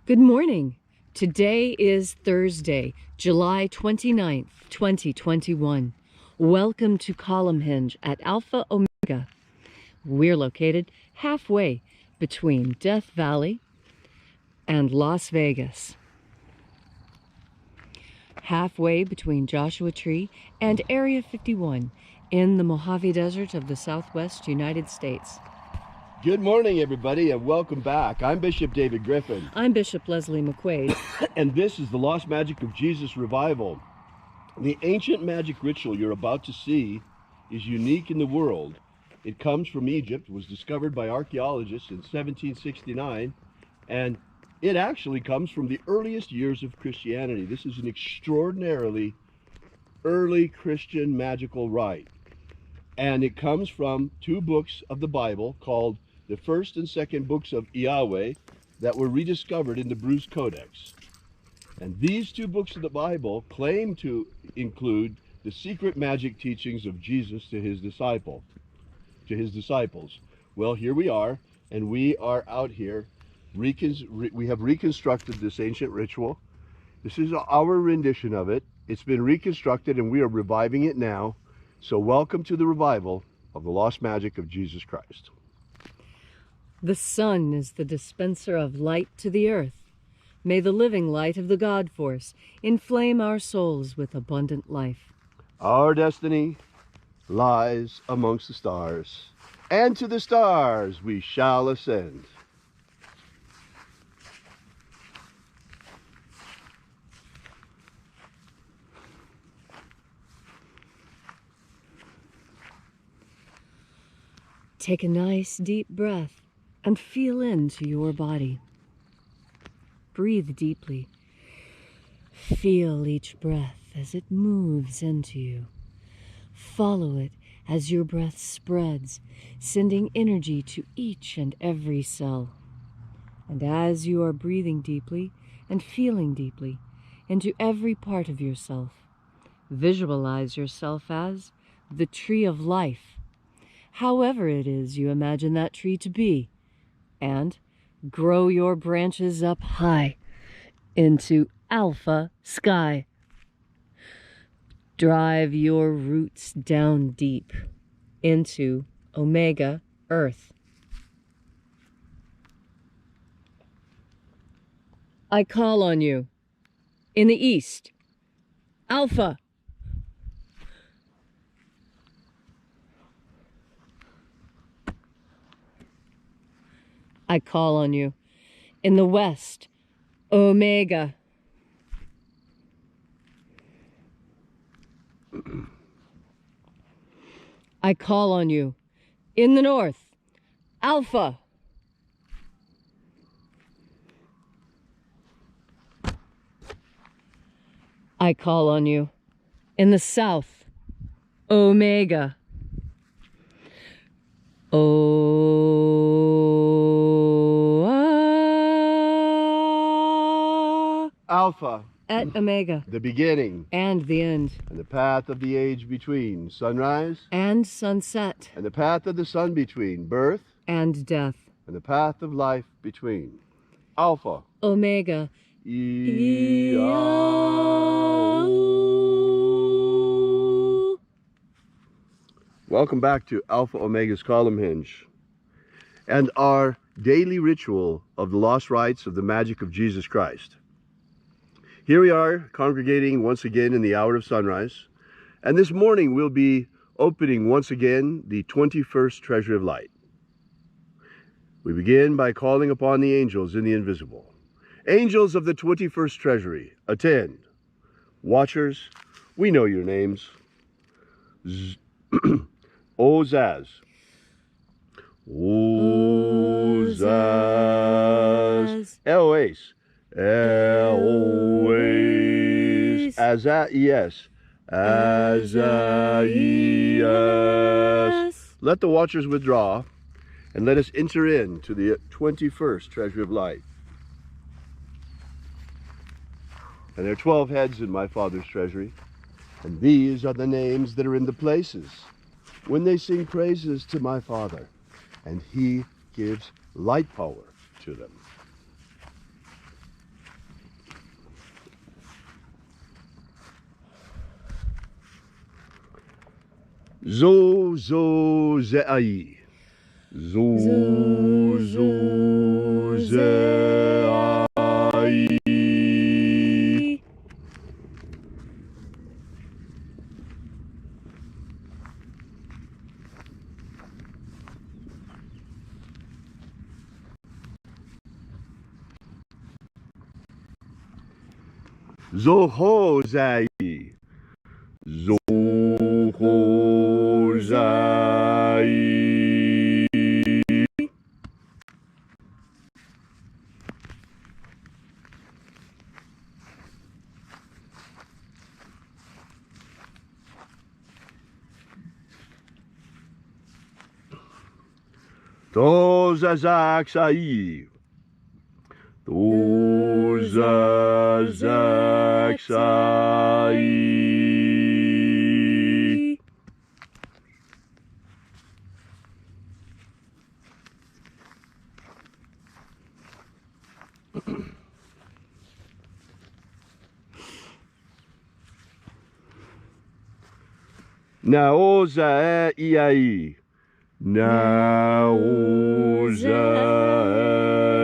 Good morning. Today is Thursday, July 29th, 2021. Welcome to Column Hinge at Alpha Omega. We're located halfway between Death Valley and Las Vegas. Halfway between Joshua Tree and Area 51 in the Mojave Desert of the Southwest United States. Good morning, everybody, and welcome back. I'm Bishop David Griffin. I'm Bishop Leslie McQuade. And this is the Lost Magic of Jesus Revival. The ancient magic ritual you're about to see is unique in the world. It comes from Egypt, was discovered by archaeologists in 1769, and it actually comes from the earliest years of Christianity. This is an extraordinarily early Christian magical rite. And it comes from two books of the Bible called the first and second books of Yahweh that were rediscovered in the Bruce Codex. And these two books of the Bible claim to include the secret magic teachings of Jesus to his disciples. Well, here we are, and we are out here. We have reconstructed this ancient ritual. This is our rendition of it. It's been reconstructed, and we are reviving it now. So welcome to the revival of the lost magic of Jesus Christ. The sun is the dispenser of light to the earth. May the living light of the God force inflame our souls with abundant life. Our destiny lies amongst the stars, and to the stars we shall ascend. Take a nice deep breath and feel into your body. Breathe deeply. Feel each breath as it moves into you. Follow it as your breath spreads, sending energy to each and every cell. And as you are breathing deeply and feeling deeply into every part of yourself, visualize yourself as the tree of life, however it is you imagine that tree to be, and grow your branches up high into alpha sky. Drive your roots down deep into omega earth. I call on you in the east, alpha. I call on you in the west, omega. I call on you in the north, alpha. I call on you in the south, omega. Alpha, at omega, the beginning and the end, and the path of the age between, sunrise and sunset, and the path of the sun between, birth and death, and the path of life between. Alpha, omega, Welcome back to Alpha Omega's Column Hinge and our daily ritual of the lost rites of the magic of Jesus Christ. Here we are congregating once again in the hour of sunrise, and this morning we'll be opening once again the 21st Treasury of Light. We begin by calling upon the angels in the invisible. Angels of the 21st Treasury, attend. Watchers, we know your names. Ozaz. Ozaz. Eloise. Eloise. Azaias. Azaias. Let the watchers withdraw, and let us enter into the 21st Treasury of Light. And there are 12 heads in my Father's treasury, and these are the names that are in the places when they sing praises to my Father, and he gives light power to them. Zo zo ze'ai. Zo zo ze'ai. Zo ho zai. Zo ho zai. To zazak sai. To zazak sai. Naoza iai. Naoza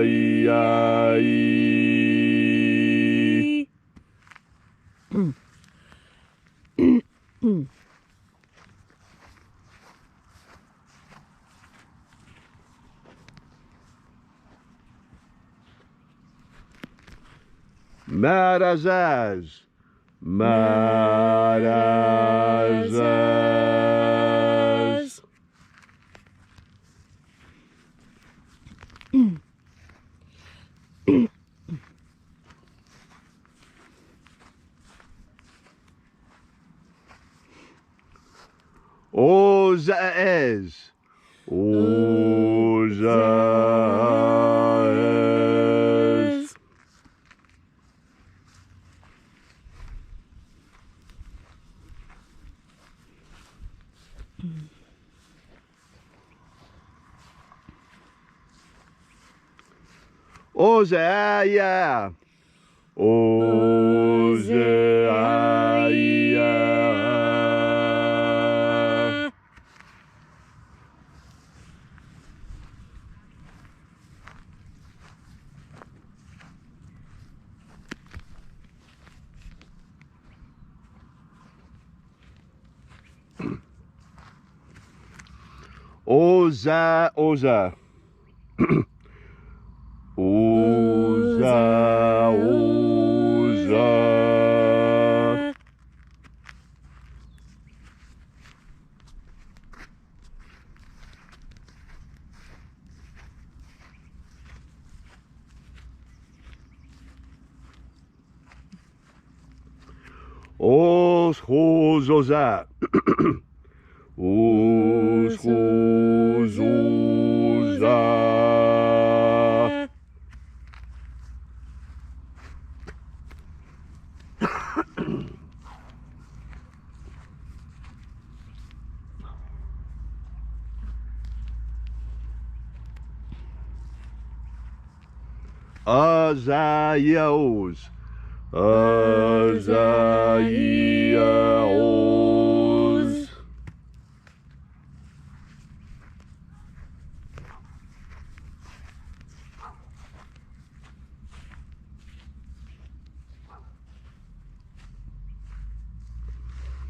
iai. Marazaz. Marazaz. Ozaez. Ozaez. Ozaia. Ozaia. Oza, Oza. Oza, Oza. Os, Oza. Os, Oza. Azaios. Azaios.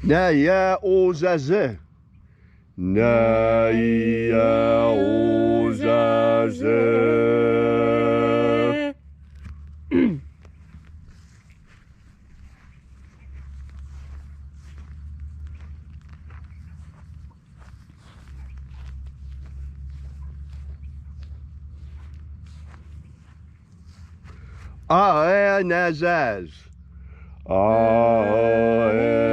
Naya Ozaze. Naya Ozaze. Aenazaz. Aenazaz.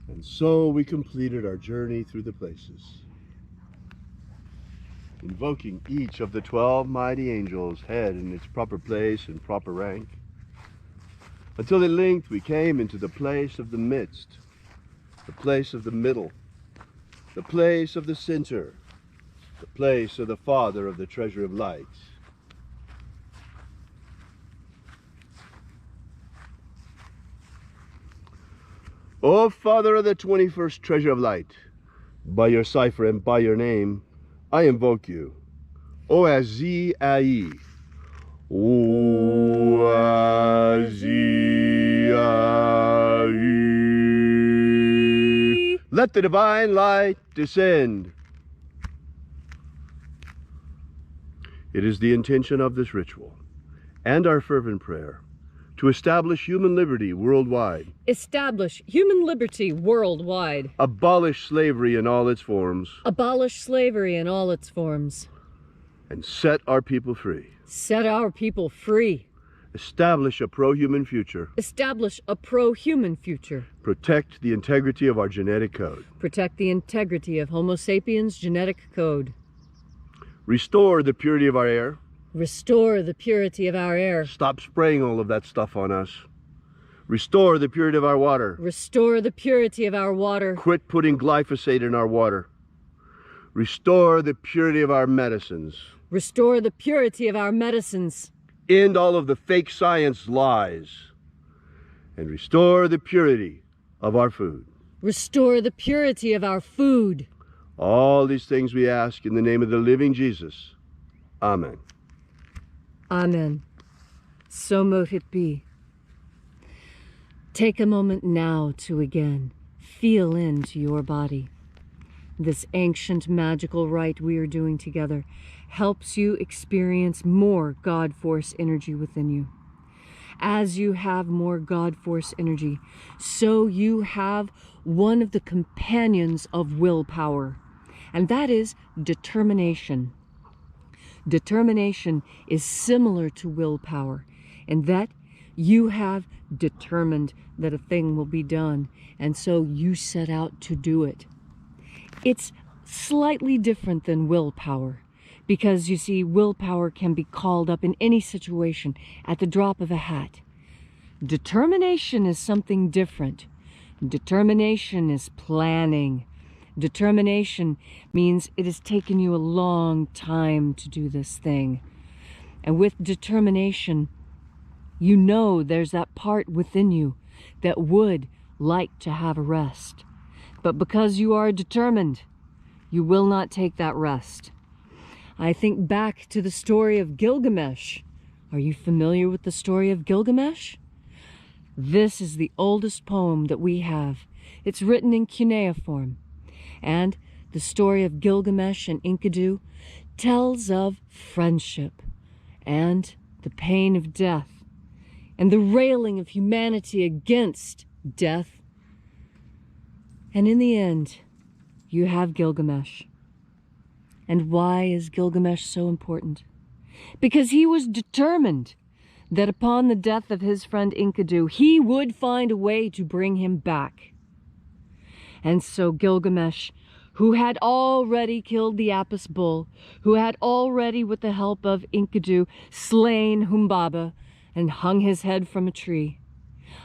And so we completed our journey through the places, invoking each of the 12 mighty angels' head in its proper place and proper rank, until at length we came into the place of the midst, the place of the middle, the place of the center, the place of the Father of the treasure of light. O Father of the 21st treasure of light, by your cipher and by your name, I invoke you. O Azi-Ai. O Azi-Ai. Let the divine light descend. It is the intention of this ritual and our fervent prayer to establish human liberty worldwide. Establish human liberty worldwide. Abolish slavery in all its forms. Abolish slavery in all its forms. And set our people free. Set our people free. Establish a pro-human future. Establish a pro-human future. Protect the integrity of our genetic code. Protect the integrity of Homo sapiens' genetic code. Restore the purity of our air. Restore the purity of our air. Stop spraying all of that stuff on us. Restore the purity of our water. Restore the purity of our water. Quit putting glyphosate in our water. Restore the purity of our medicines. Restore the purity of our medicines. End all of the fake science lies. And restore the purity of our food. Restore the purity of our food. All these things we ask in the name of the living Jesus. Amen. Amen. So mote it be. Take a moment now to again feel into your body. This ancient magical rite we are doing together helps you experience more God Force energy within you. As you have more God Force energy, so you have one of the companions of willpower, and that is determination. Determination is similar to willpower in that you have determined that a thing will be done, and so you set out to do it. It's slightly different than willpower because, you see, willpower can be called up in any situation at the drop of a hat. Determination is something different. Determination is planning. Determination means it has taken you a long time to do this thing. And with determination, you know there's that part within you that would like to have a rest. But because you are determined, you will not take that rest. I think back to the story of Gilgamesh. Are you familiar with the story of Gilgamesh? This is the oldest poem that we have. It's written in cuneiform. And the story of Gilgamesh and Enkidu tells of friendship and the pain of death and the railing of humanity against death. And in the end, you have Gilgamesh. And why is Gilgamesh so important? Because he was determined that upon the death of his friend Enkidu, he would find a way to bring him back. And so Gilgamesh, who had already killed the Apis bull, who had already, with the help of Enkidu, slain Humbaba and hung his head from a tree.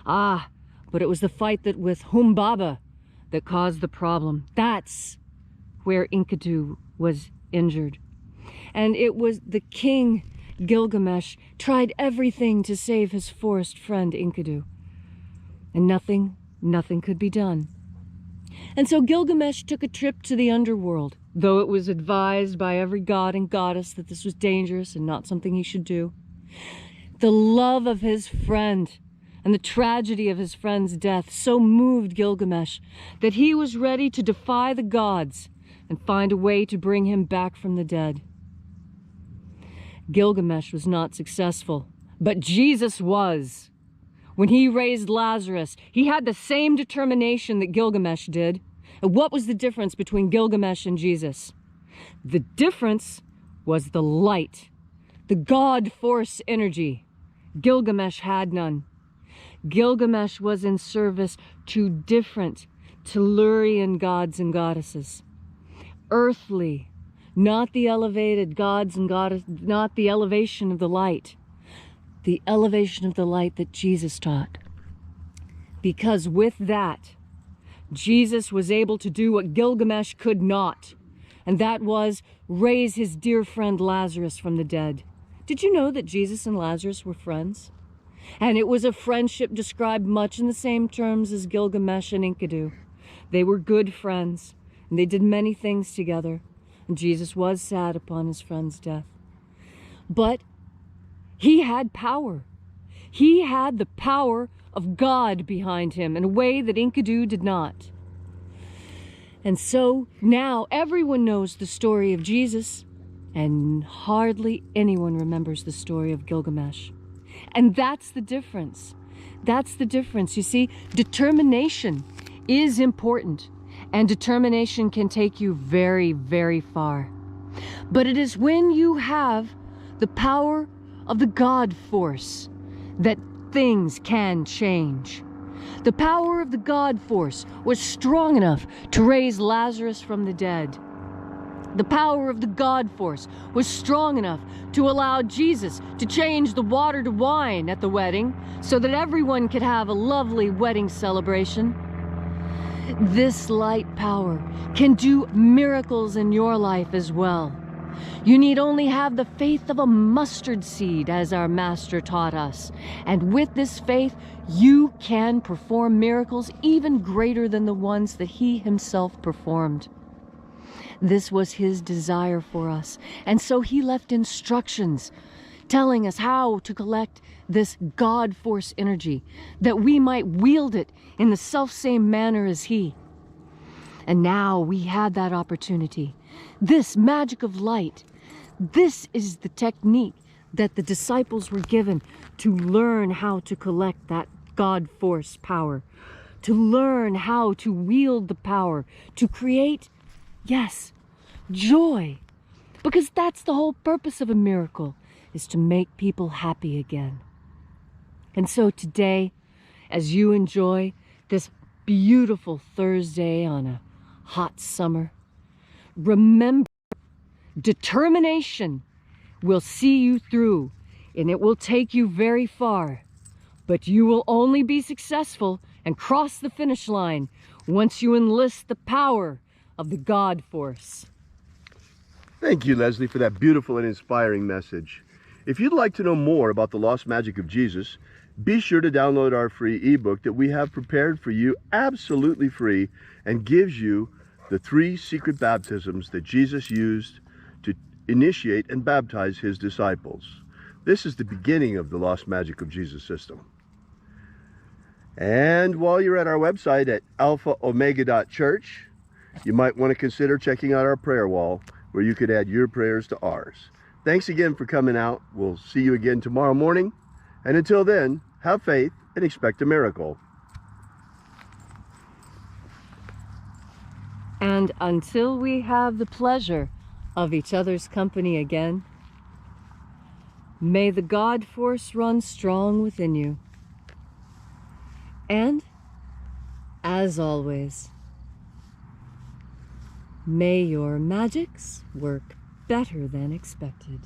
But it was the fight with Humbaba that caused the problem. That's where Enkidu was injured. And it was the king, Gilgamesh, tried everything to save his forest friend Enkidu. And nothing could be done. And so Gilgamesh took a trip to the underworld, though it was advised by every god and goddess that this was dangerous and not something he should do. The love of his friend and the tragedy of his friend's death so moved Gilgamesh that he was ready to defy the gods and find a way to bring him back from the dead. Gilgamesh was not successful, but Jesus was. When he raised Lazarus, he had the same determination that Gilgamesh did. And what was the difference between Gilgamesh and Jesus? The difference was the light, the God Force energy. Gilgamesh had none. Gilgamesh was in service to different Tellurian gods and goddesses. Earthly, not the elevated gods and goddesses, not the elevation of the light. The elevation of the light that Jesus taught. Because with that, Jesus was able to do what Gilgamesh could not, and that was raise his dear friend Lazarus from the dead. Did you know that Jesus and Lazarus were friends? And it was a friendship described much in the same terms as Gilgamesh and Enkidu. They were good friends, and they did many things together. And Jesus was sad upon his friend's death. But he had power. He had the power of God behind him in a way that Enkidu did not. And so now everyone knows the story of Jesus, and hardly anyone remembers the story of Gilgamesh. And that's the difference. That's the difference. You see, determination is important, and determination can take you very, very far. But it is when you have the power of the God force that things can change. The power of the God force was strong enough to raise Lazarus from the dead. The power of the God force was strong enough to allow Jesus to change the water to wine at the wedding so that everyone could have a lovely wedding celebration. This light power can do miracles in your life as well. You need only have the faith of a mustard seed, as our master taught us. And with this faith, you can perform miracles even greater than the ones that he himself performed. This was his desire for us. And so he left instructions telling us how to collect this God force energy, that we might wield it in the selfsame manner as he. And now we had that opportunity. This magic of light, this is the technique that the disciples were given to learn how to collect that God force power, to learn how to wield the power, to create, yes, joy. Because that's the whole purpose of a miracle, is to make people happy again. And so today, as you enjoy this beautiful Thursday on a hot summer, remember, determination will see you through, and it will take you very far. But you will only be successful and cross the finish line once you enlist the power of the God force. Thank you, Leslie, for that beautiful and inspiring message. If you'd like to know more about the lost magic of Jesus, be sure to download our free ebook that we have prepared for you absolutely free and gives you the 3 secret baptisms that Jesus used to initiate and baptize his disciples. This is the beginning of the lost magic of Jesus system. And while you're at our website at alphaomega.church, you might want to consider checking out our prayer wall where you could add your prayers to ours. Thanks again for coming out. We'll see you again tomorrow morning. And until then, have faith and expect a miracle. And until we have the pleasure of each other's company again, may the God force run strong within you. And, as always, may your magics work better than expected.